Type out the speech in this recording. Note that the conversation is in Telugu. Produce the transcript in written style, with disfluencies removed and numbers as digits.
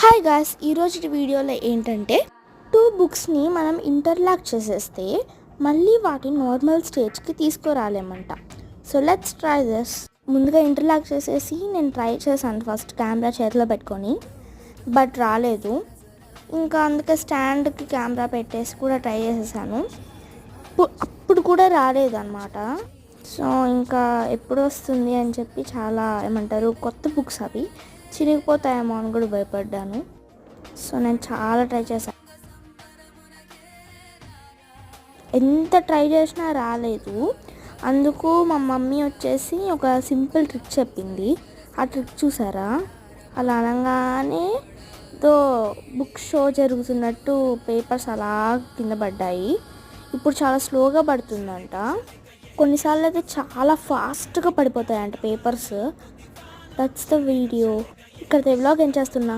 హాయ్ గాయ్స్, ఈరోజు వీడియోలో ఏంటంటే టూ బుక్స్ని మనం ఇంటర్లాక్ చేసేస్తే మళ్ళీ వాటిని నార్మల్ స్టేజ్కి తీసుకురాలేమంట. So let's try this. ముందుగా ఇంటర్లాక్ చేసేసి నేను ట్రై చేశాను ఫస్ట్ కెమెరా చేతిలో పెట్టుకొని, బట్ రాలేదు. ఇంకా అందుకే స్టాండ్కి కెమెరా పెట్టేసి కూడా ట్రై చేసేసాను, అప్పుడు కూడా రాలేదన్నమాట. సో ఇంకా ఎప్పుడు వస్తుంది అని చెప్పి చాలా కొత్త బుక్స్ అవి చిరిగిపోతాయేమో అని కూడా భయపడ్డాను. సో నేను చాలా ట్రై చేశాను, ఎంత ట్రై చేసినా రాలేదు. అందుకు మా మమ్మీ వచ్చేసి ఒక సింపుల్ ట్రిక్ చెప్పింది. ఆ ట్రిక్ చూసారా, అలా అనగానే బుక్ షో జరుగుతున్నట్టు పేపర్స్ అలా కింద పడ్డాయి. ఇప్పుడు చాలా స్లోగా పడుతుందంట, కొన్నిసార్లు అయితే చాలా ఫాస్ట్గా పడిపోతాయంట పేపర్స్. That's the video. ఇక్కడ వ్లాగ్ ఏం చేస్తున్నా.